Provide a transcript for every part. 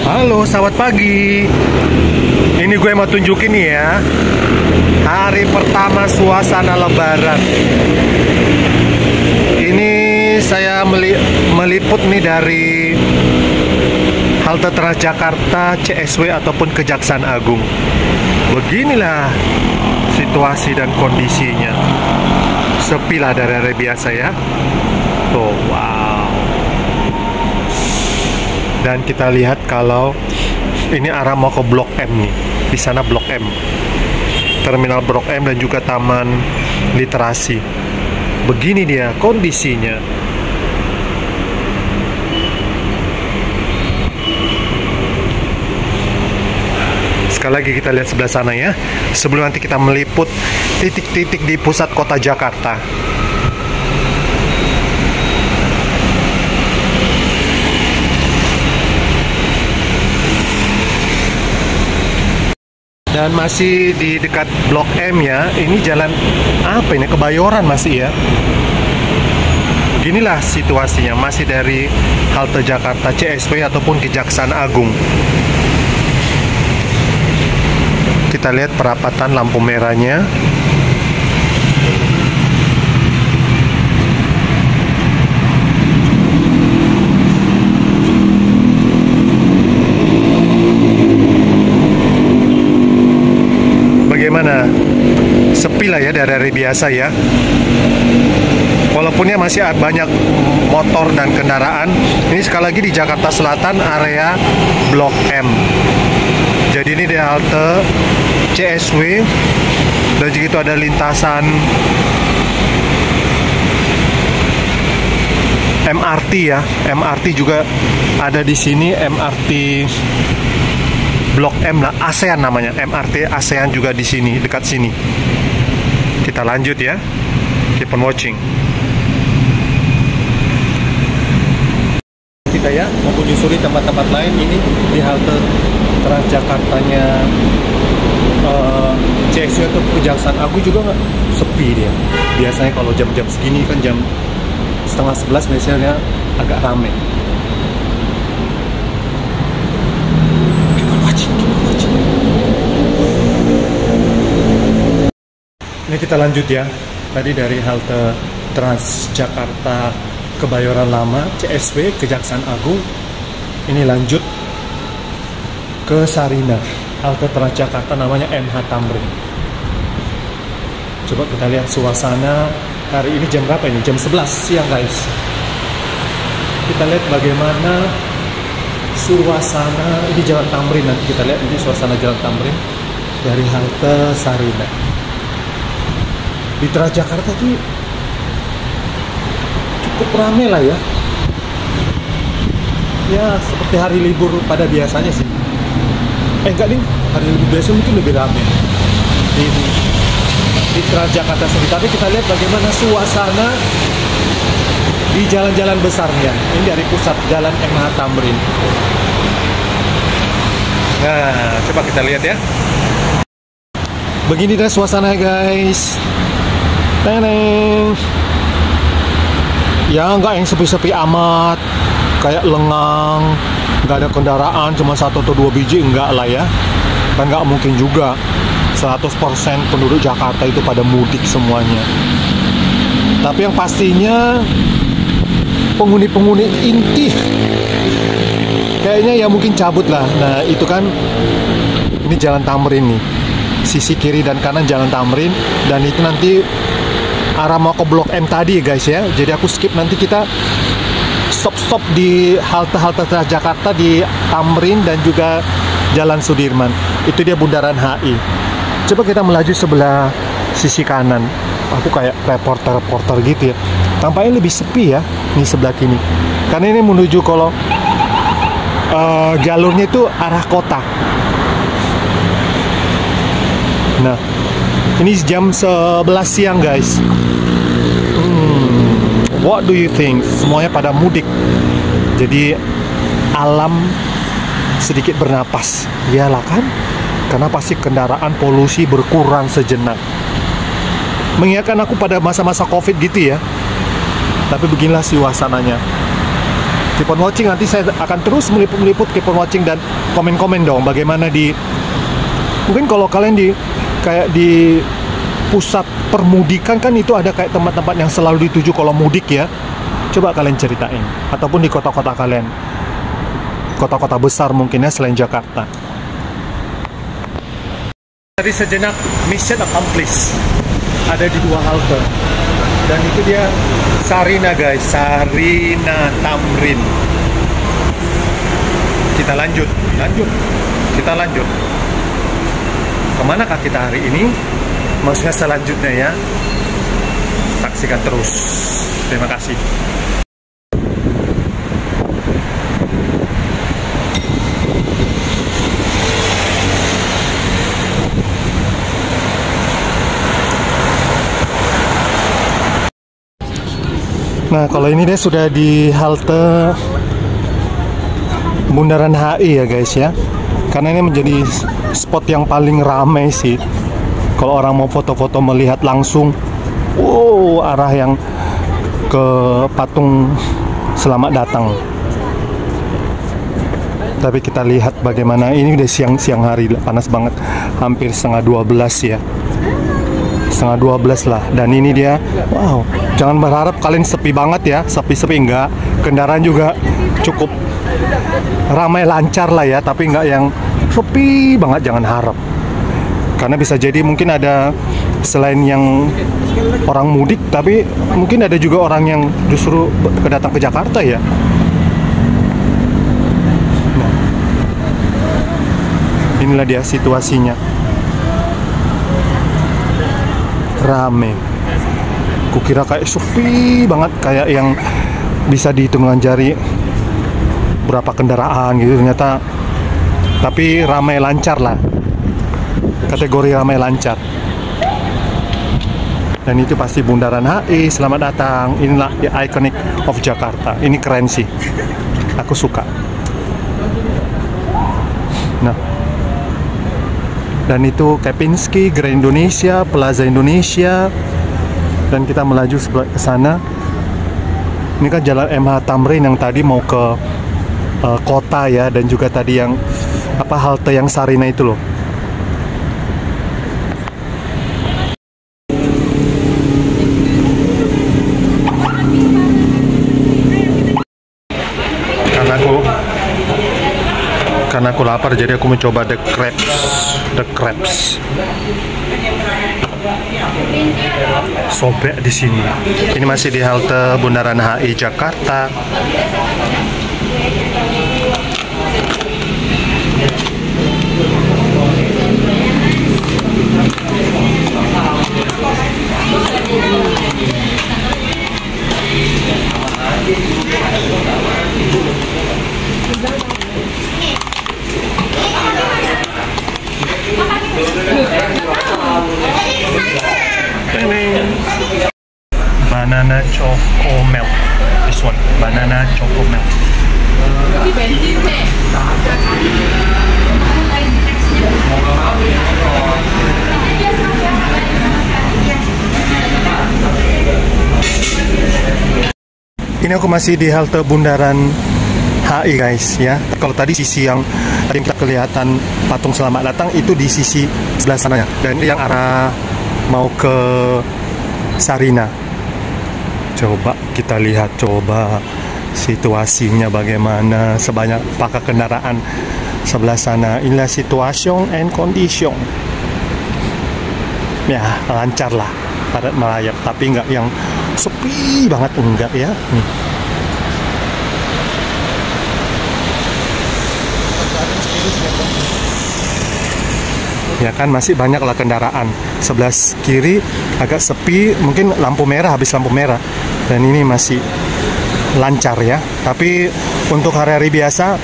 Halo, selamat pagi. Ini gue mau tunjukin nih ya, hari pertama suasana Lebaran. Ini saya meliput nih dari halte Transjakarta, CSW ataupun Kejaksaan Agung. Beginilah situasi dan kondisinya. Sepi lah dari hari biasa ya. Tuh, wow. Dan kita lihat kalau ini arah mau ke Blok M nih. Di sana Blok M, Terminal Blok M dan juga Taman Literasi. Begini dia kondisinya. Sekali lagi kita lihat sebelah sana ya, sebelum nanti kita meliput titik-titik di pusat kota Jakarta. Dan masih di dekat Blok M ya. Ini jalan apa ini? Kebayoran masih ya. Beginilah situasinya, masih dari halte Jakarta CSW ataupun Kejaksaan Agung. Kita lihat perapatan lampu merahnya. Bagaimana? Sepi lah ya dari hari biasa ya. Walaupunnya masih banyak motor dan kendaraan. Ini sekali lagi di Jakarta Selatan, area Blok M. Jadi ini di halte CSW dan juga itu ada lintasan MRT ya. MRT juga ada di sini, MRT Blok M lah, ASEAN namanya, MRT ASEAN juga di sini, dekat sini. Kita lanjut ya, keep on watching. Kita ya mau menyusuri tempat-tempat lain. Ini di halte Transjakartanya CSW atau Kejaksaan Agung juga nggak sepi dia. Biasanya kalau jam-jam segini kan jam 10:30 biasanya agak ramai. Ini kita lanjut ya. Tadi dari halte Transjakarta Kebayoran Lama, CSW, Kejaksaan Agung. Ini lanjut ke Sarina. Halte Transjakarta namanya MH Tamrin. Coba kita lihat suasana hari ini jam berapa ini? Jam 11 siang guys. Kita lihat bagaimana suasana di Jalan Tamrin. Nanti kita lihat ini suasana Jalan Tamrin dari halte Sarina. Di Transjakarta tuh cukup ramai lah ya. Ya seperti hari libur pada biasanya sih. Enggak nih, hari libur biasa mungkin lebih ramai di Transjakarta sendiri. Tapi kita lihat bagaimana suasana di jalan-jalan besarnya. Ini dari pusat Jalan MH Tamrin. Nah, coba kita lihat ya. Begini dah suasana guys. Teneng. Ya nggak yang sepi-sepi amat, kayak lengang, nggak ada kendaraan, cuma 1 atau 2 biji, enggak lah ya. Kan nggak mungkin juga 100% penduduk Jakarta itu pada mudik semuanya. Tapi yang pastinya penghuni-penghuni inti kayaknya ya mungkin cabut lah. Nah itu kan, ini Jalan Tamrin nih, sisi kiri dan kanan Jalan Tamrin, dan itu nanti arah mau ke Blok M tadi guys ya. Jadi aku skip, nanti kita stop di halte-halte Transjakarta di Tamrin dan juga Jalan Sudirman. Itu dia bundaran HI. Coba kita melaju sebelah sisi kanan. Aku kayak reporter gitu ya. Tampaknya lebih sepi ya nih sebelah kini. Karena ini menuju kalau jalurnya itu arah kota. Nah, ini jam 11 siang guys. What do you think? Semuanya pada mudik. Jadi alam sedikit bernapas. Iyalah kan? Karena pasti kendaraan, polusi berkurang sejenak. Mengingatkan aku pada masa-masa COVID gitu ya. Tapi beginilah suasananya. Keep on watching, nanti saya akan terus meliput-meliput. Keep on watching dan komen-komen dong bagaimana mungkin kalau kalian kayak di pusat permudikan kan itu ada kayak tempat-tempat yang selalu dituju kalau mudik ya. Coba kalian ceritain, ataupun di kota-kota kalian, kota-kota besar mungkin ya selain Jakarta. Tadi sejenak mission accomplished, ada di 2 halte, dan itu dia Sarina guys, Sarina Tamrin. Kita lanjut. Kemanakah kita hari ini? Maksudnya selanjutnya ya. Saksikan terus. Terima kasih. Nah, kalau ini dia sudah di halte Bundaran HI ya guys ya. Karena ini menjadi spot yang paling ramai sih. Kalau orang mau foto-foto melihat langsung, arah yang ke patung Selamat Datang. Tapi kita lihat bagaimana ini udah siang hari, panas banget, hampir setengah 12 ya. Setengah 12 lah. Dan ini dia, wow, jangan berharap kalian sepi banget ya. Sepi-sepi enggak, kendaraan juga cukup ramai lancar lah ya, tapi enggak yang sepi banget, jangan harap. Karena bisa jadi mungkin ada, selain yang orang mudik, tapi mungkin ada juga orang yang justru datang ke Jakarta ya. Nah, inilah dia situasinya, rame. Kukira kayak sepi banget, kayak yang bisa dihitung dengan jari berapa kendaraan gitu, ternyata tapi ramai lancar lah, kategori ramai lancar. Dan itu pasti Bundaran HI, Selamat Datang. Inilah the iconic of Jakarta. Ini keren sih, aku suka. Nah, dan itu Kempinski, Grand Indonesia, Plaza Indonesia, dan kita melaju ke sana. Ini kan jalan MH Tamrin yang tadi mau ke kota ya, dan juga tadi yang halte yang Sarina itu loh. Karena aku lapar, jadi aku mencoba the crepes. Sobek di sini. Ini masih di halte Bundaran HI Jakarta. Banana choco milk. This one, banana choco milk. Ini aku masih di halte Bundaran HI guys ya. Kalau tadi sisi yang kita kelihatan patung Selamat Datang itu di sisi sebelah sananya, dan yang arah mau ke Sarina. Coba kita lihat situasinya bagaimana, sebanyak apakah kendaraan sebelah sana. Inilah situation and condition. Ya, lancar lah, padat melayap, tapi enggak yang sepi banget, enggak ya. Nih. Ya kan, masih banyak lah kendaraan. Sebelah kiri agak sepi, mungkin lampu merah, habis lampu merah. Dan ini masih lancar ya. Tapi untuk hari-hari biasa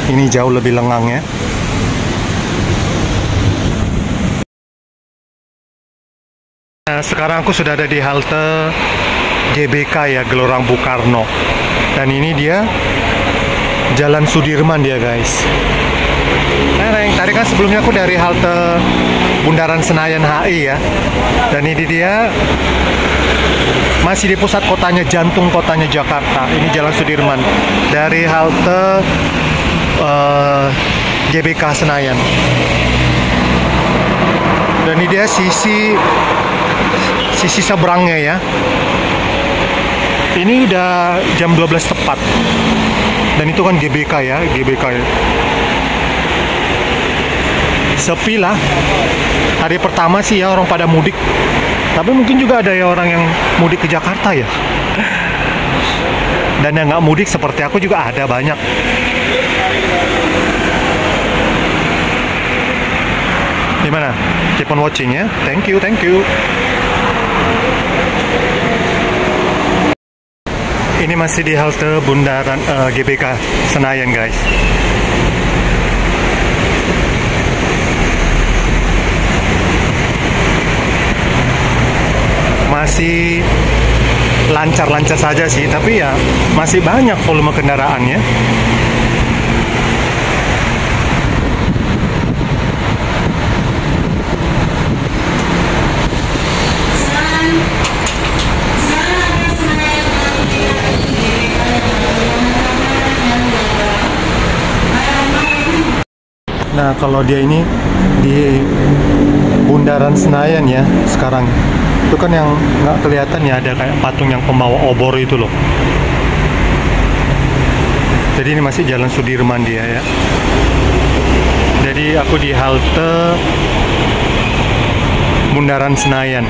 ini jauh lebih lengang ya. Nah, sekarang aku sudah ada di halte GBK ya, Gelora Bung Karno. Dan ini dia Jalan Sudirman dia guys. Neneng, tadi kan sebelumnya aku dari halte Bundaran Senayan HI ya. Dan ini dia masih di pusat kotanya, jantung kotanya Jakarta. Ini Jalan Sudirman dari halte GBK Senayan. Dan ini dia sisi seberangnya ya. Ini udah jam 12 tepat. Dan itu kan GBK ya, GBK ya. Sepi lah. Hari pertama sih ya orang pada mudik. Tapi mungkin juga ada ya orang yang mudik ke Jakarta ya. Dan yang nggak mudik seperti aku juga ada banyak. Gimana? Keep on watching ya. Thank you, thank you. Ini masih di halte Bundaran GBK Senayan guys. Masih lancar-lancar saja sih, tapi ya masih banyak volume kendaraannya. Nah, kalau dia ini di Bundaran Senayan ya sekarang. Itu kan yang nggak kelihatan ya, ada kayak patung yang pembawa obor itu loh. Jadi ini masih Jalan Sudirman dia ya. Jadi aku di halte Bundaran Senayan.